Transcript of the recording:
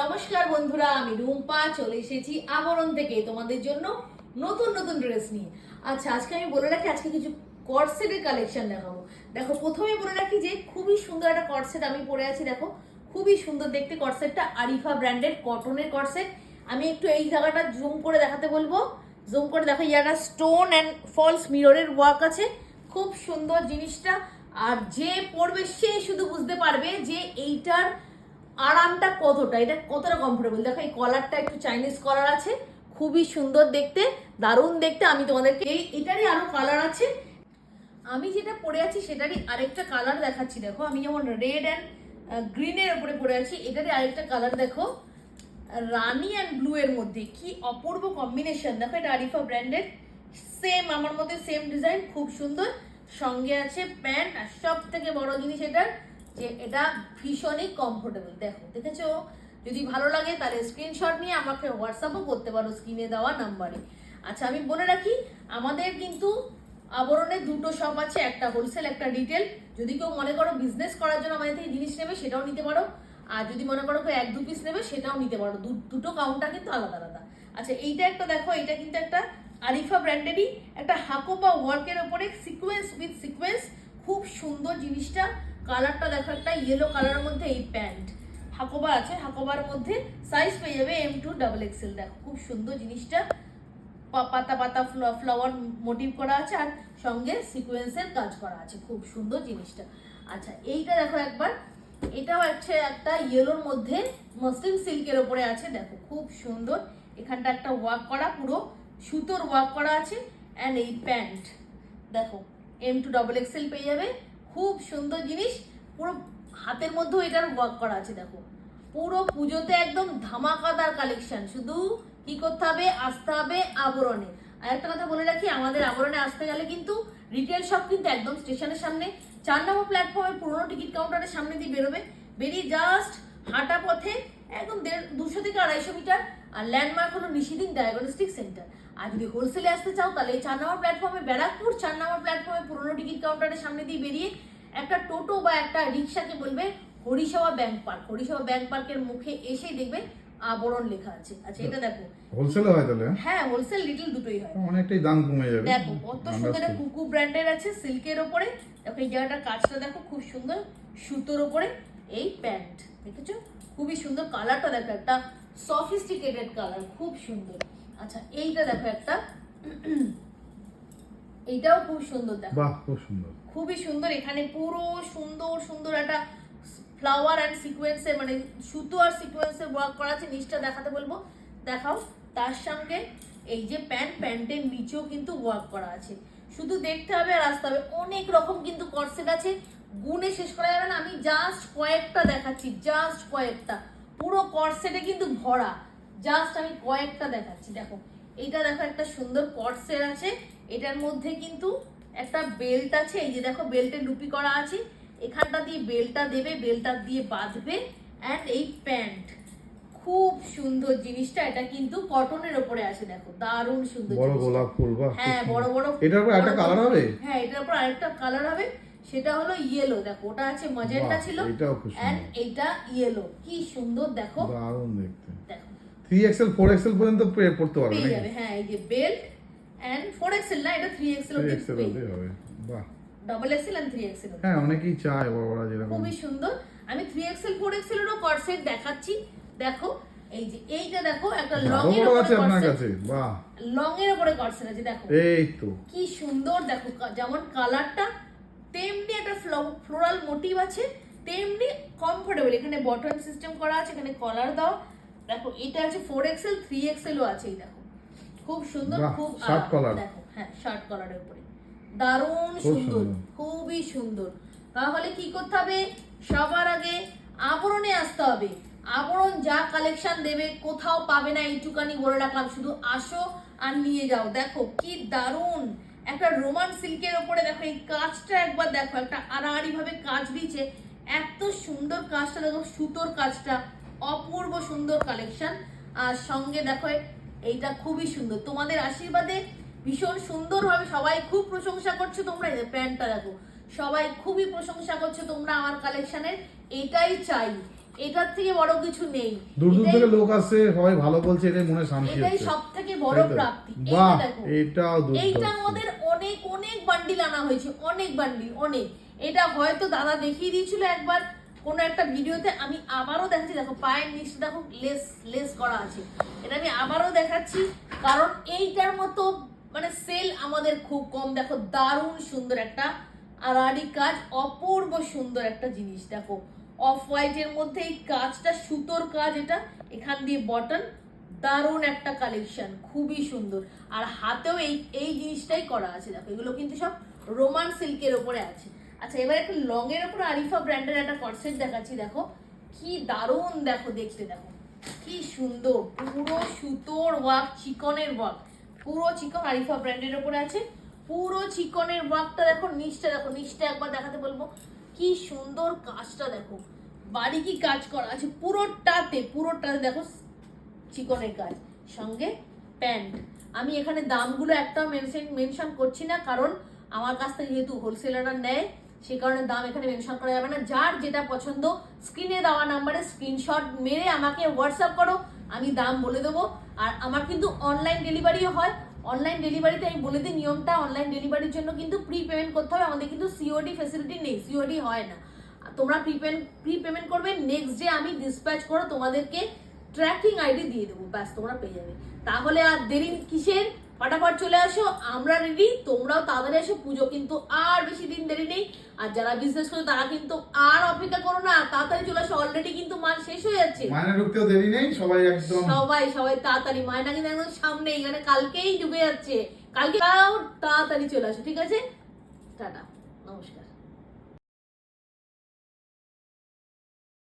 নমস্কার বন্ধুরা, আমি রুম্পা চলে এসেছি আবরণ থেকে তোমাদের জন্য নতুন নতুন ড্রেস নিয়ে। আচ্ছা, আজকে আমি বলে রাখি আজকে কিছু কর্সেটের কালেকশন দেখাবো। দেখো, প্রথমে বলে রাখি যে খুবই সুন্দর একটা কর্সেট আমি পরে আছি। দেখো, খুবই সুন্দর দেখতে কর্সেটটা, আরিফা ব্র্যান্ডের কটনের কর্সেট। আমি একটু এই জায়গাটা জুম করে দেখাতে বলবো। জুম করে দেখো, ইয়াটা স্টোন অ্যান্ড ফলস মিররের ওয়ার্ক আছে, খুব সুন্দর জিনিসটা। আর যে পরবে সে শুধু বুঝতে পারবে যে এইটার আরামটা কতটা, এটা কতটা কমফোর্টেবল। দেখো, এই কলারটা একটু চাইনিজ কলার আছে, খুবই সুন্দর দেখতে, দারুণ দেখতে। আমি তোমাদেরকে এটারই আরো কালার আছে, আমি যেটা পরে আছি সেটারই আরেকটা কালার দেখাচ্ছি। দেখো, আমি যেমন রেড অ্যান্ড গ্রিনের উপরে পরে আছি, এটারই আরেকটা কালার দেখো, রানি অ্যান্ড ব্লু এর মধ্যে কি অপূর্ব কম্বিনেশন। দেখো, এটা আরিফা ব্র্যান্ডের, সেম আমার মধ্যে সেম ডিজাইন, খুব সুন্দর। সঙ্গে আছে প্যান্ট, আর সব থেকে বড় জিনিস এটার যে এটা ভীষণই কমফোর্টেবল। দেখো, দেখেছো? যদি ভালো লাগে তাহলে স্ক্রিনশট নিয়ে আমাকে হোয়াটসঅ্যাপও করতে পারো স্ক্রিনে দেওয়া নাম্বারে। আচ্ছা, আমি বলে রাখি আমাদের কিন্তু আবরণে দুটো শপ আছে, একটা হোলসেল একটা রিটেল। যদি কেউ মনে করো বিজনেস করার জন্য আমাদের থেকে জিনিস নেবে সেটাও নিতে পারো, আর যদি মনে করো কেউ এক দু পিস নেবে সেটাও নিতে পারো। দুটো কাউন্টার কিন্তু আলাদা আলাদা। আচ্ছা, এইটা একটা দেখো, এটা কিন্তু একটা আরিফা ব্র্যান্ডেরই একটা হাকোপা ওয়ার্কের ওপরে সিকোয়েন্স উইথ সিকোয়েন্স, খুব সুন্দর জিনিসটা। কালারটা দেখো, একটা ইয়েলো কালারের মধ্যে এই প্যান্ট, হাকোবা আছে, হাকোবার মধ্যে সাইজ পেয়ে যাবে M2XXL। দেখো, খুব সুন্দর জিনিসটা, পাতা পাতা ফ্লাওয়ার মোটিভ করা আছে, আর সঙ্গে সিকোয়েন্সের কাজ করা আছে, খুব সুন্দর জিনিসটা। আচ্ছা, এইটা দেখো একবার, এটাও হচ্ছে একটা ইয়েলোর মধ্যে মসলিন সিল্কের ওপরে আছে। দেখো, খুব সুন্দর, এখানটা একটা ওয়ার্ক করা, পুরো সুতোর ওয়ার্ক করা আছে। অ্যান্ড এই প্যান্ট দেখো, M2XXL পেয়ে যাবে, খুব সুন্দর জিনিস। পুরো হাতের মধ্যেও এটার ওয়ার্ক করা আছে। দেখো, পুরো পুজোতে একদম ধামাকাদার কালেকশন। শুধু কি করতে হবে, আসতে হবে আবরণে। আর একটা কথা বলে রাখি, আমাদের আবরণে আসতে গেলে কিন্তু রিটেল শপ কিন্তু একদম স্টেশনের সামনে 4 নম্বর প্ল্যাটফর্মের পুরোনো টিকিট কাউন্টারের সামনে দিয়ে বেরোবে, বেরিয়ে জাস্ট হাঁটা পথে একদম 200 থেকে 250 মিটার। আর ল্যান্ডমার্ক হলো নিশিদিন ডায়াগনস্টিক সেন্টার। আর যদি হোলসেলে আসতে চাও তাহলে এই 4 নম্বর প্ল্যাটফর্মে, ব্যারাকপুর 4 নম্বর প্ল্যাটফর্মে পুরোনো টিকিট কাউন্টারের সামনে দিয়ে বেরিয়ে একটা টোটো বা একটা রিক্সাকে বলবে Harisabha bank park. Harisabha bank পার্কের মুখে এসেই দেখবে আবরণ লেখা আছে। আচ্ছা, এটা দেখো, হোলসেল হয় তাহলে? হ্যাঁ, হোলসেল রিটেল দুটোই হয়। অনেকটাই দাম কমে যাবে। দেখো, কত সুন্দর কুকু ব্র্যান্ডের আছে, সিল্কের ওপরে। দেখো, এই জায়গাটার কাজটা দেখো, খুব সুন্দর, সুতোর ওপরে এই প্যান্ট, দেখেছো? খুবই সুন্দর। কালারটা দেখো, একটা সফিস্টিকেটেড কালার, খুব সুন্দর। আচ্ছা, এইটা দেখো একটা, এইটাও খুব সুন্দর। দেখো, বাহ, খুব সুন্দর, খুবই সুন্দর। এখানে পুরো সুন্দর সুন্দর একটা ফ্লাওয়ার অ্যান্ড সিকোয়েন্সের, মানে সুতো আর সিকোয়েন্সের ওয়ার্ক করা আছে। নিচটা দেখাতে বলবো, দেখাও। তার সঙ্গে এই যে প্যান্টের নিচেও কিন্তু ওয়ার্ক করা আছে। শুধু দেখতে হবে আর আসতে হবে। অনেক রকম কিন্তু কর্সেট আছে, গুণে শেষ করা যাবে না। আমি জাস্ট কয়েকটা দেখাচ্ছি, জাস্ট কয়েকটা। পুরো কর্সেটে কিন্তু ভরা, জাস্ট আমি কয়েকটা দেখাচ্ছি। দেখো, এইটা দেখো, একটা সুন্দর কর্সেট আছে, এটার মধ্যে কিন্তু একটা বেল্ট আছে। এই যে দেখো, বেল্টের লুপি করা আছে, এখানটা দিয়ে বেল্টটা দেবে, বেল্টটা দিয়ে বাঁধবে। অ্যান্ড এই প্যান্ট, খুব সুন্দর জিনিসটা। এটা কিন্তু কটনের উপরে আছে। দেখো, দারুণ সুন্দর, বড় গোলাপ ফুল। বাহ, হ্যাঁ, বড় বড়। এটার উপর একটা কালার হবে? হ্যাঁ, এটার উপর আরেকটা কালার হবে, সেটা হলো ইয়েলো। দেখো, ওটা আছে ম্যাজেন্টা ছিল, এটাও খুব এন্ড সুন্দর, এইটা ইয়েলো। কি সুন্দর দেখো, দারুণ দেখতে। দেখো, 3XL 4XL পর্যন্ত পড়তে পারবে পেয়ে নাকি? যাবে। হ্যাঁ, এই যে বেল্ট এন্ড 4XL না, এটা 3XL অবধি 3XL অবধি হবে। বাহ, XXL এন্ড 3XL। হ্যাঁ, অনেকেই চায় বড়রা যেরকম। খুবই সুন্দর। আমি 3XL 4XL এরও কর্সেট দেখাচ্ছি। দেখো, এই যে এইটা দেখো, একটা লং এর উপরে আছে আপনার কর্সেট, কাছে? বাহ, লং এর উপরে কর্সেট আছে। দেখো, এই তো কি সুন্দর। দেখো, যেমন কালারটা, তেমনি একটা ফ্লোরাল মোটিভ আছে, তেমনি কমফোর্টেবল। এখানে বটন সিস্টেম করা আছে, এখানে কলার দাও। দেখো, এটা আছে 4XL, 3XL ও আছে। এই দেখো, খুব সুন্দর, বাহ, খুব শার্ট কলার। দেখো, হ্যাঁ, শার্ট কলারের উপরে, দারুণ খুব সুন্দর, সুন্দর। খুবই সুন্দর। তাহলে কি করতে হবে, সবার আগে আবরণে আসতে হবে। আবরণ যা কালেকশন দেবে কোথাও পাবে না, এইটুকানি বলে রাখলাম। শুধু আসো আর নিয়ে যাও। দেখো, কি দারুণ একটা রোমান সিল্কের ওপরে। দেখো, এই কাজটা একবার দেখো, একটা আড়াআড়ি ভাবে কাজ দিয়েছে, এত সুন্দর কাজটা। দেখো, সুতোর কাজটা অপূর্ব সুন্দর কালেকশন। আর সঙ্গে দেখো, এইটা খুবই সুন্দর। তোমাদের আশীর্বাদে ভীষণ সুন্দরভাবে সবাই খুব প্রশংসা করছো তোমরা। এই যে প্যান্টটা দেখো, সবাই খুবই প্রশংসা করছো তোমরা আমার কালেকশনের। এটাই চাই, এটার থেকে বড় কিছু নেই। দূর দূর এটাই- থেকে লোক আসছে, সবাই ভালো বলছে, এটাই মনে শান্তি এটাই হচ্ছে। সব থেকে বড় তাই তো? প্রাপ্তি। বাহ, এইটা দেখো, এটাও এইটা দুর্দান্ত। আমাদের অনেক অনেক বান্ডিল আনা হয়েছে, অনেক বান্ডিল, অনেক। এটা হয়তো দাদা দেখিয়ে দিয়েছিল একবার কোনো একটা ভিডিওতে, আমি আবারও দেখাচ্ছি। দেখো পায়ের নিচে দেখো লেস লেস করা আছে, এটা আমি আবারও দেখাচ্ছি কারণ এইটার মতো মানে সেল আমাদের খুব কম। দেখো দারুণ সুন্দর একটা আড়াআড়ি কাজ, অপূর্ব সুন্দর একটা জিনিস। দেখো অফ হোয়াইটের মধ্যে এই কাজটা সুতোর কাজ, এটা এখান দিয়ে বটন, দারুণ একটা কালেকশন, খুবই সুন্দর। আর হাতেও এই এই জিনিসটাই করা আছে। দেখো এগুলো কিন্তু সব রোমান সিল্কের উপরে আছে। আচ্ছা এবার একটা লং এর উপরে আরিফা ব্র্যান্ডের একটা কর্সেট দেখাচ্ছি। দেখো কি দারুণ, দেখো দেখতে, দেখো কি সুন্দর, পুরো সুতোর ওয়ার্ক, চিকনের ওয়ার্ক, পুরো চিকন, আরিফা ব্র্যান্ডের উপরে আছে, পুরো চিকনের ওয়ার্কটা। দেখো নিচটা, দেখো নিচটা একবার দেখাতে বলবো, কি সুন্দর কাজটা দেখো, বারিকি কাজ করা আছে পুরোটাতে, পুরোটাতে দেখো চিকনের কাজ, সঙ্গে প্যান্ট। আমি এখানে দামগুলো একটাও মেনশন করছি না, কারণ আমার কাছ থেকে যেহেতু হোলসেলাররা নেয়, সে কারণে দাম এখানে মেনশন করা যাবে না। যার যেটা পছন্দ স্ক্রিনে দেওয়া নাম্বারে স্ক্রিনশট মেরে আমাকে হোয়াটসঅ্যাপ করো, আমি দাম বলে দেবো। আর আমার কিন্তু অনলাইন ডেলিভারিও হয়। অনলাইন ডেলিভারিতে আমি বলে দিই নিয়মটা, অনলাইন ডেলিভারির জন্য কিন্তু প্রি পেমেন্ট করতে হবে, আমাদের কিন্তু সিওডি ফ্যাসিলিটি নেই, সিওডি হয় না। তোমরা প্রি পেমেন্ট করবে, নেক্সট ডে আমি ডিসপ্যাচ করে তোমাদেরকে ট্র্যাকিং আইডি দিয়ে দেবো, ব্যাস তোমরা পেয়ে যাবে। তাহলে আর দেরি কিসের, ফটাফট চলে আসো, আমরা রেডি, তোমরাও তাড়াতাড়ি এসো, পুজো কিন্তু আর বেশি দিন দেরি নেই। আর যারা বিজনেস করে তারা কিন্তু আর অপেক্ষা করো না, তাড়াতাড়ি চলে আসো, অলরেডি কিন্তু মাল শেষ হয়ে যাচ্ছে। মায়না ঢুকতেও দেরি নেই, সবাই একদম সবাই তাড়াতাড়ি, মায়না কিন্তু একদম সামনে, এখানে কালকেই ঢুকে যাচ্ছে, কালকে তাও তাড়াতাড়ি চলে আসো, ঠিক আছে, টাটা।